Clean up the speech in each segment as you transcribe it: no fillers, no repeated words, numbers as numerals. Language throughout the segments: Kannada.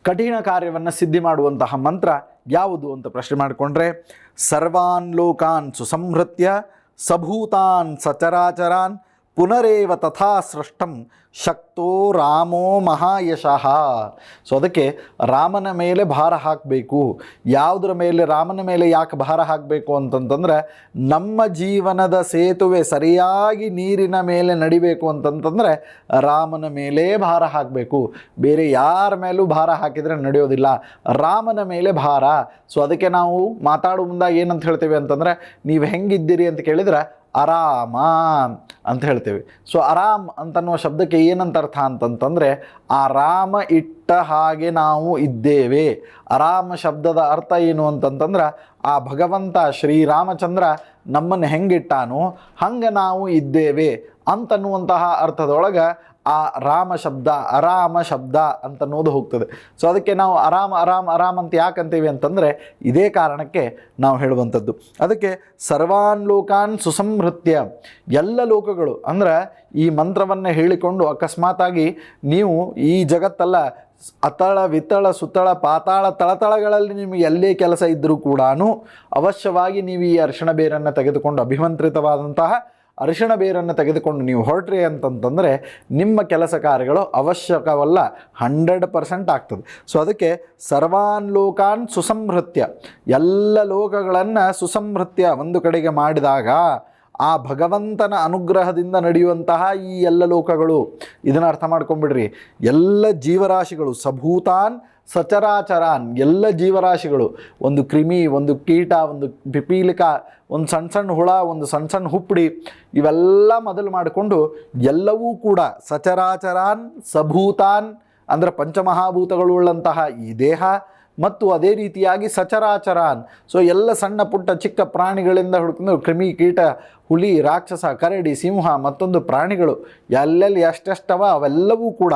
ಕಠಿಣ ಕಾರ್ಯವನ್ನು ಸಿದ್ಧಿ ಮಾಡುವಂತಹ ಮಂತ್ರ ಯಾವುದು ಅಂತ ಪ್ರಶ್ನೆ ಮಾಡಿಕೊಂಡ್ರೆ, ಸರ್ವಾನ್ ಲೋಕಾನ್ ಸುಸಂಹೃತ್ಯ ಸಭೂತಾನ್ ಸಚರಾಚರಾನ್ ಪುನರೇವ ತಥಾ ಸೃಷ್ಟಂ ಶಕ್ತೋ ರಾಮೋ ಮಹಾಯಶಃ. ಸೊ ಅದಕ್ಕೆ ರಾಮನ ಮೇಲೆ ಭಾರ ಹಾಕಬೇಕು. ಯಾವುದರ ಮೇಲೆ? ರಾಮನ ಮೇಲೆ ಯಾಕೆ ಭಾರ ಹಾಕಬೇಕು ಅಂತಂತಂದ್ರೆ, ನಮ್ಮ ಜೀವನದ ಸೇತುವೆ ಸರಿಯಾಗಿ ನೀರಿನ ಮೇಲೆ ನಡಿಬೇಕು ಅಂತಂತಂದರೆ ರಾಮನ ಮೇಲೆ ಭಾರ ಹಾಕಬೇಕು. ಬೇರೆ ಯಾರ ಮೇಲೂ ಭಾರ ಹಾಕಿದರೆ ನಡೆಯೋದಿಲ್ಲ, ರಾಮನ ಮೇಲೆ ಭಾರ. ಸೊ ಅದಕ್ಕೆ ನಾವು ಮಾತಾಡೋ ಮುಂದಾಗ ಏನಂತ ಹೇಳ್ತೇವೆ ಅಂತಂದರೆ, ನೀವು ಹೆಂಗಿದ್ದೀರಿ ಅಂತ ಕೇಳಿದ್ರೆ ಆರಾಮ ಅಂತ ಹೇಳ್ತೇವೆ. ಸೊ ಆರಾಮ್ ಅಂತನ್ನುವ ಶಬ್ದಕ್ಕೆ ಏನಂತ ಅರ್ಥ ಅಂತಂತಂದರೆ, ಆ ರಾಮ ಇಟ್ಟ ಹಾಗೆ ನಾವು ಇದ್ದೇವೆ. ಆರಾಮ ಶಬ್ದದ ಅರ್ಥ ಏನು ಅಂತಂತಂದ್ರೆ, ಆ ಭಗವಂತ ಶ್ರೀರಾಮಚಂದ್ರ ನಮ್ಮನ್ನು ಹೆಂಗಿಟ್ಟಾನೋ ಹಂಗೆ ನಾವು ಇದ್ದೇವೆ ಅಂತನ್ನುವಂತಹ ಅರ್ಥದೊಳಗೆ ಆ ರಾಮ ಶಬ್ದ, ಅರಾಮ ಶಬ್ದ ಅಂತನ್ನೋದು ಹೋಗ್ತದೆ. ಸೊ ಅದಕ್ಕೆ ನಾವು ಆರಾಮ್ ಅಂತ ಯಾಕಂತೀವಿ ಅಂತಂದರೆ ಇದೇ ಕಾರಣಕ್ಕೆ ನಾವು ಹೇಳುವಂಥದ್ದು. ಅದಕ್ಕೆ ಸರ್ವಾನ್ ಲೋಕಾನ್ ಸುಸಂಹೃತ್ಯ, ಎಲ್ಲ ಲೋಕಗಳು ಅಂದ್ರೆ ಈ ಮಂತ್ರವನ್ನು ಹೇಳಿಕೊಂಡು ಅಕಸ್ಮಾತಾಗಿ ನೀವು ಈ ಜಗತ್ತಲ್ಲ ಅತಳ ವಿತಳ ಸುತಳ ಪಾತಾಳ ತಳತಳಗಳಲ್ಲಿ ನಿಮಗೆ ಎಲ್ಲೇ ಕೆಲಸ ಇದ್ದರೂ ಕೂಡ ಅವಶ್ಯವಾಗಿ ನೀವು ಈ ಅರಿಶಿಣ ಬೇರನ್ನು ತೆಗೆದುಕೊಂಡು, ಅಭಿಮಂತ್ರಿತವಾದಂತಹ ಅರಿಶಿಣ ಬೇರನ್ನು ತೆಗೆದುಕೊಂಡು ನೀವು ಹೊರಟ್ರಿ ಅಂತಂತಂದರೆ ನಿಮ್ಮ ಕೆಲಸ ಕಾರ್ಯಗಳು ಅವಶ್ಯಕವಲ್ಲ, 100% ಆಗ್ತದೆ. ಸೊ ಅದಕ್ಕೆ ಸರ್ವಾನ್ ಲೋಕಾನ್ ಸುಸಂಹೃತ್ಯ, ಎಲ್ಲ ಲೋಕಗಳನ್ನು ಸುಸಂಹೃತ್ಯ ಒಂದು ಕಡೆಗೆ ಮಾಡಿದಾಗ ಆ ಭಗವಂತನ ಅನುಗ್ರಹದಿಂದ ನಡೆಯುವಂತಹ ಈ ಎಲ್ಲ ಲೋಕಗಳು, ಇದನ್ನು ಅರ್ಥ ಮಾಡ್ಕೊಂಬಿಡ್ರಿ. ಎಲ್ಲ ಜೀವರಾಶಿಗಳು, ಸಭೂತಾನ್ ಸಚರಾಚರಾನ್, ಎಲ್ಲ ಜೀವರಾಶಿಗಳು, ಒಂದು ಕ್ರಿಮಿ, ಒಂದು ಕೀಟ, ಒಂದು ಪಿಪೀಲಿಕ, ಒಂದು ಸಣ್ಣ ಸಣ್ಣ ಹುಳ, ಒಂದು ಸಣ್ಣ ಸಣ್ಣ ಹುಪ್ಪಡಿ, ಇವೆಲ್ಲ ಮೊದಲು ಮಾಡಿಕೊಂಡು ಎಲ್ಲವೂ ಕೂಡ ಸಚರಾಚರಾನ್ ಸಭೂತಾನ್ ಅಂದರೆ ಪಂಚಮಹಾಭೂತಗಳುಳ್ಳಂತಹ ಈ ದೇಹ, ಮತ್ತು ಅದೇ ರೀತಿಯಾಗಿ ಸಚರಾಚರಾನ್, ಸೊ ಎಲ್ಲ ಸಣ್ಣ ಪುಟ್ಟ ಚಿಕ್ಕ ಪ್ರಾಣಿಗಳಿಂದ ಹುಡುಕೊಂಡು ಕ್ರಿಮಿ, ಕೀಟ, ಹುಲಿ, ರಾಕ್ಷಸ, ಕರಡಿ, ಸಿಂಹ, ಮತ್ತೊಂದು ಪ್ರಾಣಿಗಳು ಎಲ್ಲೆಲ್ಲಿ ಎಷ್ಟೆಷ್ಟವ ಅವೆಲ್ಲವೂ ಕೂಡ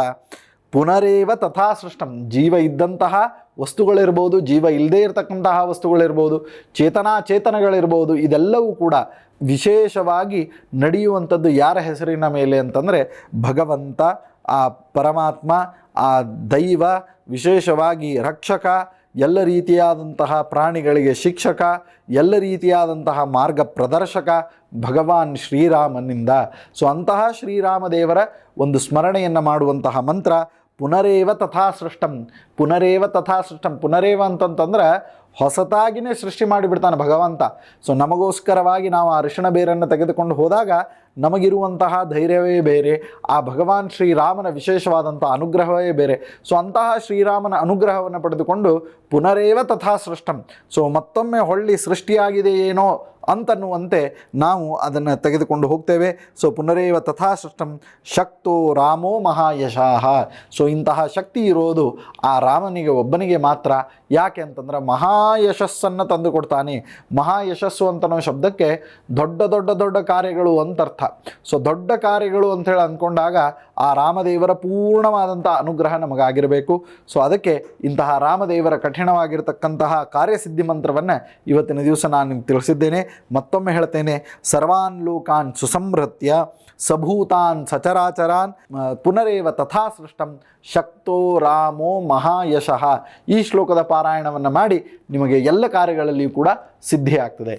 ಪುನರೇವ ತಥಾ ಸೃಷ್ಟಂ, ಜೀವ ಇದ್ದಂತಹ ವಸ್ತುಗಳಿರ್ಬೋದು, ಜೀವ ಇಲ್ಲದೇ ಇರತಕ್ಕಂತಹ ವಸ್ತುಗಳಿರ್ಬೋದು, ಚೇತನಗಳಿರ್ಬೋದು, ಇದೆಲ್ಲವೂ ಕೂಡ ವಿಶೇಷವಾಗಿ ನಡೆಯುವಂಥದ್ದು ಯಾರ ಹೆಸರಿನ ಮೇಲೆ ಅಂತಂದರೆ ಭಗವಂತ, ಆ ಪರಮಾತ್ಮ, ಆ ದೈವ, ವಿಶೇಷವಾಗಿ ರಕ್ಷಕ, ಎಲ್ಲ ರೀತಿಯಾದಂತಹ ಪ್ರಾಣಿಗಳಿಗೆ ಶಿಕ್ಷಕ, ಎಲ್ಲ ರೀತಿಯಾದಂತಹ ಮಾರ್ಗ ಪ್ರದರ್ಶಕ ಭಗವಾನ್ ಶ್ರೀರಾಮನಿಂದ. ಸೊ ಅಂತಹ ಶ್ರೀರಾಮದೇವರ ಒಂದು ಸ್ಮರಣೆಯನ್ನು ಮಾಡುವಂತಹ ಮಂತ್ರ ಪುನರೇವ ತಥಾ ಸೃಷ್ಟಂ. ಪುನರೇವ ತಥಾ ಸೃಷ್ಟಂ, ಪುನರೇವ ಅಂತಂತಂದ್ರೆ ಹೊಸತಾಗಿಯೇ ಸೃಷ್ಟಿ ಮಾಡಿಬಿಡ್ತಾನೆ ಭಗವಂತ. ಸೊ ನಮಗೋಸ್ಕರವಾಗಿ ನಾವು ಆ ಅರಿಶಿಣ ಬೇರನ್ನು ತೆಗೆದುಕೊಂಡು ಹೋದಾಗ ನಮಗಿರುವಂತಹ ಧೈರ್ಯವೇ ಬೇರೆ, ಆ ಭಗವಾನ್ ಶ್ರೀರಾಮನ ವಿಶೇಷವಾದಂಥ ಅನುಗ್ರಹವೇ ಬೇರೆ. ಸೊ ಅಂತಹ ಶ್ರೀರಾಮನ ಅನುಗ್ರಹವನ್ನು ಪಡೆದುಕೊಂಡು ಪುನರೇವ ತಥಾ ಸೃಷ್ಟಂ, ಸೊ ಮತ್ತೊಮ್ಮೆ ಹೊಳ್ಳಿ ಸೃಷ್ಟಿಯಾಗಿದೆಯೇನೋ ಅಂತನ್ನುವಂತೆ ನಾವು ಅದನ್ನು ತೆಗೆದುಕೊಂಡು ಹೋಗ್ತೇವೆ. ಸೊ ಪುನರೇವ ತಥಾ ಸೃಷ್ಟಂ ಶಕ್ತೋ ರಾಮೋ ಮಹಾಯಶಃ. ಸೊ ಇಂತಹ ಶಕ್ತಿ ಇರೋದು ಆ ರಾಮನಿಗೆ ಒಬ್ಬನಿಗೆ ಮಾತ್ರ. ಯಾಕೆ ಅಂತಂದ್ರೆ ಮಹಾಯಶಸ್ಸನ್ನು ತಂದು ಕೊಡ್ತಾನೆ. ಮಹಾಯಶಸ್ಸು ಅಂತನೋ ಶಬ್ದಕ್ಕೆ ದೊಡ್ಡ ದೊಡ್ಡ ದೊಡ್ಡ ಕಾರ್ಯಗಳು ಅಂತರ್ಥ. ಸೊ ದೊಡ್ಡ ಕಾರ್ಯಗಳು ಅಂಥೇಳಿ ಅಂದ್ಕೊಂಡಾಗ ಆ ರಾಮದೇವರ ಪೂರ್ಣವಾದಂಥ ಅನುಗ್ರಹ ನಮಗಾಗಿರಬೇಕು. ಸೊ ಅದಕ್ಕೆ ಇಂತಹ ರಾಮದೇವರ ಕಠಿಣವಾಗಿರ್ತಕ್ಕಂತಹ ಕಾರ್ಯಸಿದ್ಧಿ ಮಂತ್ರವನ್ನು ಇವತ್ತಿನ ದಿವಸ ನಾನು ನಿಮ್ಗೆ ತಿಳಿಸಿದ್ದೇನೆ. ಮತ್ತೊಮ್ಮೆ ಹೇಳ್ತೇನೆ, ಸರ್ವಾನ್ ಲೋಕಾನ್ ಸುಸಂಹೃತ್ಯ ಸಭೂತಾನ್ ಸಚರಾಚರಾನ್ ಪುನರೇವ ತಥಾ ಸೃಷ್ಟಂ ಶಕ್ತೋ ರಾಮೋ ಮಹಾಯಶಃ. ಈ ಶ್ಲೋಕದ ಪಾರಾಯಣವನ್ನು ಮಾಡಿ ನಿಮಗೆ ಎಲ್ಲ ಕಾರ್ಯಗಳಲ್ಲಿಯೂ ಕೂಡ ಸಿದ್ಧಿಯಾಗ್ತದೆ.